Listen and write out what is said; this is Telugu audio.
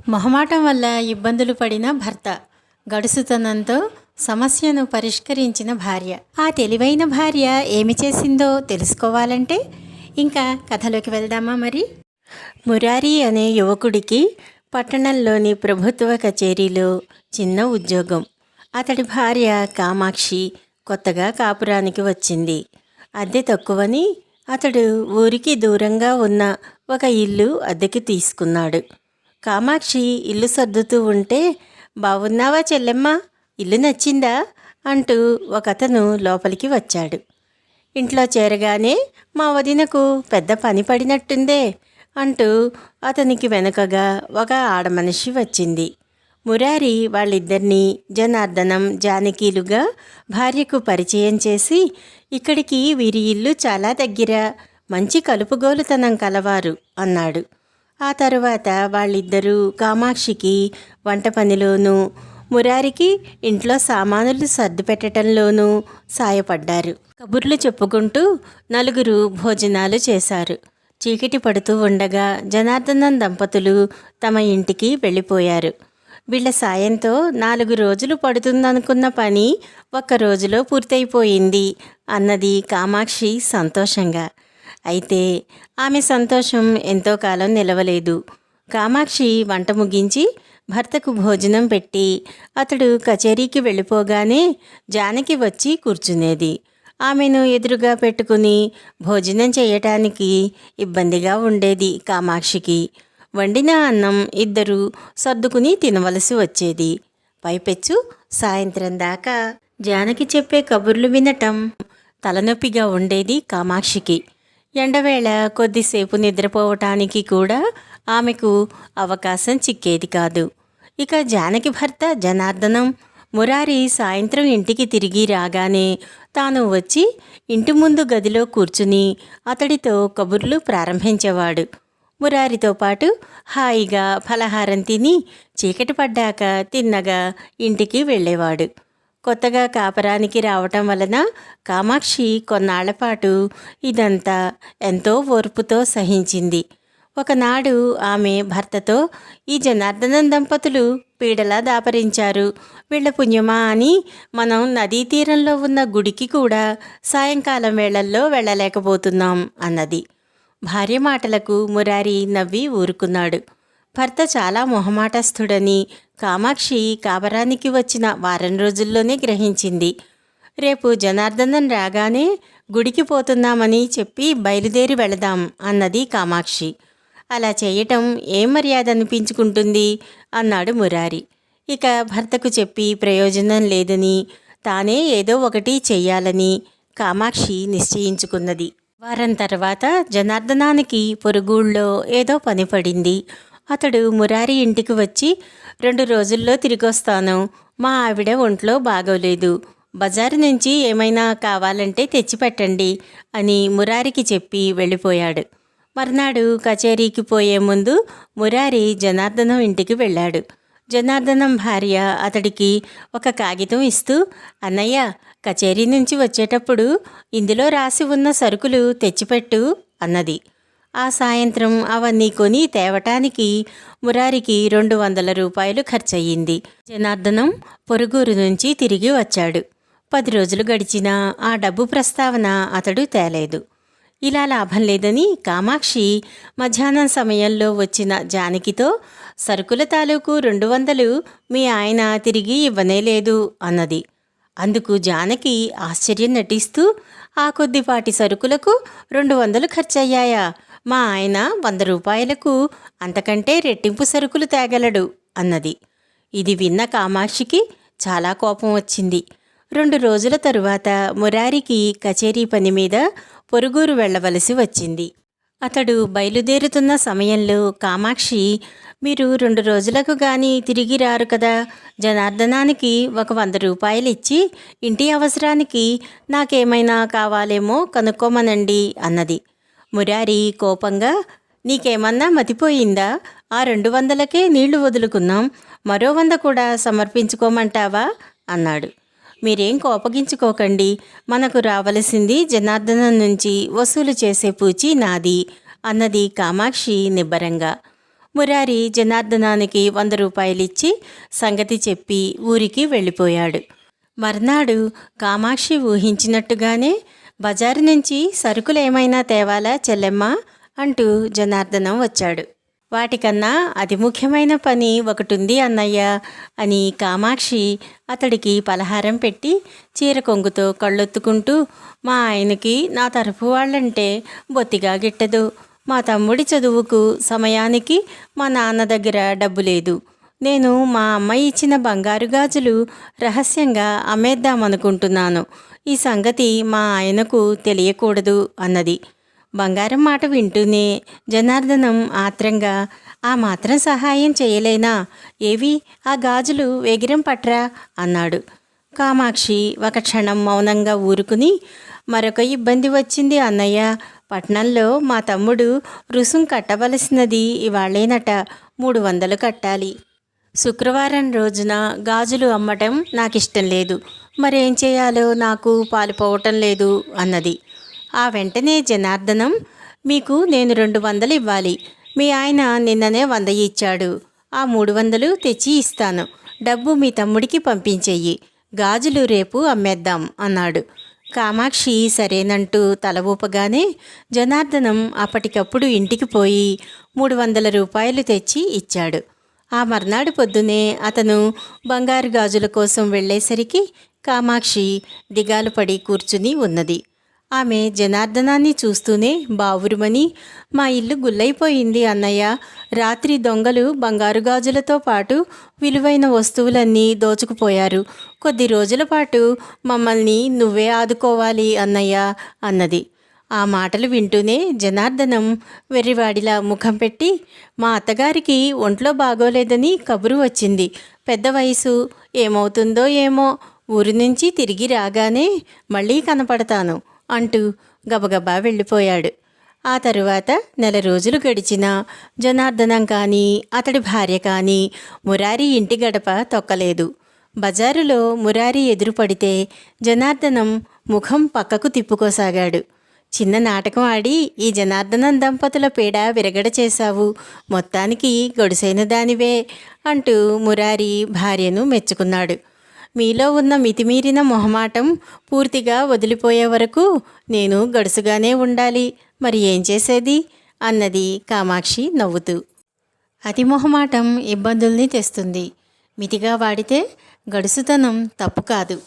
మొహమాటం వల్ల ఇబ్బందులు పడిన భర్త, గడుసుతనంతో సమస్యను పరిష్కరించిన భార్య. ఆ తెలివైన భార్య ఏమి చేసిందో తెలుసుకోవాలంటే ఇంకా కథలోకి వెళ్దామా మరి. మురారి అనే యువకుడికి పట్టణంలోని ప్రభుత్వ కచేరీలో చిన్న ఉద్యోగం. అతడి భార్య కామాక్షి కొత్తగా కాపురానికి వచ్చింది. అద్దె తక్కువని అతడు ఊరికి దూరంగా ఉన్న ఒక ఇల్లు అద్దెకి తీసుకున్నాడు. కామాక్షి ఇల్లు సర్దుతూ ఉంటే, బాగున్నావా చెల్లెమ్మ, ఇల్లు నచ్చిందా అంటూ ఒకతను లోపలికి వచ్చాడు. ఇంట్లో చేరగానే, మా వదినకు పెద్ద పని పడినట్టుందే అంటూ అతనికి వెనుకగా ఒక ఆడమనిషి వచ్చింది. మురారి వాళ్ళిద్దరినీ జనార్దనం, జానకీలుగా భార్యకు పరిచయం చేసి, ఇక్కడికి వీరి ఇల్లు చాలా దగ్గర, మంచి కలుపుగోలుతనం కలవారు అన్నాడు. ఆ తరువాత వాళ్ళిద్దరూ కామాక్షికి వంట పనిలోనూ, మురారికి ఇంట్లో సామానులు సర్దు పెట్టడంలోనూ సాయపడ్డారు. కబుర్లు చెప్పుకుంటూ నలుగురు భోజనాలు చేశారు. చీకటి పడుతూ ఉండగా జనార్దనం దంపతులు తమ ఇంటికి వెళ్ళిపోయారు. వీళ్ల సాయంతో 4 రోజులు పడుతుందనుకున్న పని 1 రోజులో పూర్తయిపోయింది అన్నది కామాక్షి సంతోషంగా. అయితే ఆమె సంతోషం ఎంతో కాలం నిలవలేదు. కామాక్షి వంట ముగించి భర్తకు భోజనం పెట్టి అతడు కచేరీకి వెళ్ళిపోగానే జానకి వచ్చి కూర్చునేది. ఆమెను ఎదురుగా పెట్టుకుని భోజనం చేయటానికి ఇబ్బందిగా ఉండేది కామాక్షికి. వండిన అన్నం ఇద్దరూ సర్దుకుని తినవలసి వచ్చేది. పైపెచ్చు సాయంత్రం దాకా జానకి చెప్పే కబుర్లు వినటం తలనొప్పిగా ఉండేది కామాక్షికి. ఎండవేళ కొద్దిసేపు నిద్రపోవటానికి కూడా ఆమెకు అవకాశం చిక్కేది కాదు. ఇక జానకి భర్త జనార్దనం, మురారి సాయంత్రం ఇంటికి తిరిగి రాగానే తాను వచ్చి ఇంటి ముందు గదిలో కూర్చుని అతడితో కబుర్లు ప్రారంభించేవాడు. మురారితో పాటు హాయిగా ఫలహారం తిని చీకటి పడ్డాక తిన్నగా ఇంటికి వెళ్ళేవాడు. కొత్తగా కాపురానికి రావటం వలన కామాక్షి కొన్నాళ్లపాటు ఇదంతా ఎంతో ఓర్పుతో సహించింది. ఒకనాడు ఆమె భర్తతో, ఈ జనార్దనం దంపతులు పీడలా దాపరించారు, వీళ్ల పుణ్యమా అని మనం నదీ తీరంలో ఉన్న గుడికి కూడా సాయంకాలం వేళల్లో వెళ్ళలేకపోతున్నాం అన్నది. భార్య మాటలకు మురారి నవ్వి ఊరుకున్నాడు. భర్త చాలా మొహమాటస్థుడని కామాక్షి కాపురానికి వచ్చిన వారం రోజుల్లోనే గ్రహించింది. రేపు జనార్దనం రాగానే గుడికి పోతున్నామని చెప్పి బయలుదేరి వెళదాం అన్నది కామాక్షి. అలా చేయటం ఏం మర్యాద అనిపించుకుంటుంది అన్నాడు మురారి. ఇక భర్తకు చెప్పి ప్రయోజనం లేదని, తానే ఏదో ఒకటి చెయ్యాలని కామాక్షి నిశ్చయించుకున్నది. వారం తర్వాత జనార్దనానికి పొరుగుళ్ళో ఏదో పని పడింది. అతడు మురారి ఇంటికి వచ్చి, 2 రోజుల్లో తిరిగొస్తాను, మా ఆవిడ ఒంట్లో బాగోలేదు, బజారు నుంచి ఏమైనా కావాలంటే తెచ్చిపెట్టండి అని మురారికి చెప్పి వెళ్ళిపోయాడు. మర్నాడు కచేరీకి పోయే ముందు మురారి జనార్దనం ఇంటికి వెళ్ళాడు. జనార్దనం భార్య అతడికి ఒక కాగితం ఇస్తూ, అన్నయ్య, కచేరీ నుంచి వచ్చేటప్పుడు ఇందులో రాసి ఉన్న సరుకులు తెచ్చిపెట్టు అన్నది. ఆ సాయంత్రం అవన్నీ కొని తేవటానికి మురారికి 200 రూపాయలు ఖర్చయింది. జనార్దనం పొరుగురు నుంచి తిరిగి వచ్చాడు. 10 రోజులు గడిచినా ఆ డబ్బు ప్రస్తావన అతడు తేలేదు. ఇలా లాభం లేదని కామాక్షి మధ్యాహ్నం సమయంలో వచ్చిన జానకితో, సరుకుల తాలూకు 200 మీ ఆయన తిరిగి ఇవ్వనే లేదు అన్నది. అందుకు జానకి ఆశ్చర్యం నటిస్తూ, ఆ కొద్దిపాటి సరుకులకు 200 ఖర్చయ్యాయా? మా ఆయన 100 రూపాయలకు అంతకంటే రెట్టింపు సరుకులు తేగలడు అన్నది. ఇది విన్న కామాక్షికి చాలా కోపం వచ్చింది. 2 రోజుల తరువాత మురారికి కచేరీ పని మీద పొరుగురు వెళ్ళవలసి వచ్చింది. అతడు బయలుదేరుతున్న సమయంలో కామాక్షి, మీరు 2 రోజులకు గాని తిరిగి రారు కదా, జనార్దనానికి ఒక 100 రూపాయలు ఇచ్చి ఇంటి అవసరానికి నాకేమైనా కావాలేమో కనుక్కోమనండి అన్నది. మురారి కోపంగా, నీకేమన్నా మతిపోయిందా? ఆ 200కే నీళ్లు వదులుకున్నాం, మరో 100 కూడా సమర్పించుకోమంటావా అన్నాడు. మీరేం కోపగించుకోకండి, మనకు రావలసింది జనార్దనం నుంచి వసూలు చేసే పూచి నాది అన్నది కామాక్షి నిబ్బరంగా. మురారి జనార్దనానికి 100 రూపాయలిచ్చి సంగతి చెప్పి ఊరికి వెళ్ళిపోయాడు. మర్నాడు కామాక్షి ఊహించినట్టుగానే బజారు నుంచి సరుకులేమైనా తేవాలా చెల్లెమ్మ అంటూ జనార్దనం వచ్చాడు. వాటికన్నా అతి ముఖ్యమైన పని ఒకటుంది అన్నయ్య అని కామాక్షి అతడికి పలహారం పెట్టి చీర కొంగుతో కళ్ళొత్తుకుంటూ, మా ఆయనకి నా తరఫు వాళ్ళంటే బొత్తిగా గిట్టదు. మా తమ్ముడి చదువుకు సమయానికి మా నాన్న దగ్గర డబ్బు లేదు. నేను మా అమ్మాయి ఇచ్చిన బంగారు గాజులు రహస్యంగా అమ్మేద్దామనుకుంటున్నాను. ఈ సంగతి మా ఆయనకు తెలియకూడదు అన్నది. బంగారం మాట వింటూనే జనార్దనం ఆత్రంగా, ఆ మాత్రం సహాయం చేయలేనా? ఏవి ఆ గాజులు వేగిరం పట్రా అన్నాడు. కామాక్షి ఒక క్షణం మౌనంగా ఊరుకుని, మరొక ఇబ్బంది వచ్చింది అన్నయ్య. పట్నంలో మా తమ్ముడు రుసుం కట్టవలసినది ఇవాళేనట. 300 కట్టాలి. శుక్రవారం రోజున గాజులు అమ్మటం నాకిష్టం లేదు. మరేం చేయాలో నాకు పాలుపోవటం లేదు అన్నది. ఆ వెంటనే జనార్దనం, మీకు నేను 200 ఇవ్వాలి. మీ ఆయన నిన్ననే 100 ఇచ్చాడు. ఆ 300 తెచ్చి ఇస్తాను. డబ్బు మీ తమ్ముడికి పంపించెయ్యి. గాజులు రేపు అమ్మేద్దాం అన్నాడు. కామాక్షి సరేనంటూ తల ఊపగానే జనార్దనం అప్పటికప్పుడు ఇంటికి పోయి 300 రూపాయలు తెచ్చి ఇచ్చాడు. ఆ మర్నాడు పొద్దునే అతను బంగారు గాజుల కోసం వెళ్ళేసరికి కామాక్షి దిగాలు పడి కూర్చుని ఉన్నది. ఆమె జనార్దనాన్ని చూస్తూనే బావురుమని, మా ఇల్లు గుల్లైపోయింది అన్నయ్య. రాత్రి దొంగలు బంగారు గాజులతో పాటు విలువైన వస్తువులన్నీ దోచుకుపోయారు. కొద్ది రోజుల పాటు మమ్మల్ని నువ్వే ఆదుకోవాలి అన్నయ్య అన్నది. ఆ మాటలు వింటూనే జనార్దనం వెర్రివాడిలా ముఖం పెట్టి, మా అత్తగారికి ఒంట్లో బాగోలేదని కబురు వచ్చింది. పెద్ద వయసు, ఏమవుతుందో ఏమో, ఊరి నుంచి తిరిగి రాగానే మళ్ళీ కనపడతాను అంటూ గబగబా వెళ్ళిపోయాడు. ఆ తరువాత 1 రోజులు గడిచినా జనార్దనం కానీ అతడి భార్య కానీ మురారి ఇంటి గడప తొక్కలేదు. బజారులో మురారి ఎదురుపడితే జనార్దనం ముఖం పక్కకు తిప్పుకోసాగాడు. చిన్న నాటకం ఆడి ఈ జనార్దనం దంపతుల పీడ విరగడ చేశావు, మొత్తానికి గొడుసైన దానివే అంటూ మురారి భార్యను మెచ్చుకున్నాడు. మీలో ఉన్న మితిమీరిన మొహమాటం పూర్తిగా వదిలిపోయే వరకు నేను గడుసుగానే ఉండాలి, మరి ఏం చేసేది అన్నది కామాక్షి నవ్వుతూ. అతి మొహమాటం ఇబ్బందుల్ని తెస్తుంది. మితిగా వాడితే గడుసుతనం తప్పు కాదు.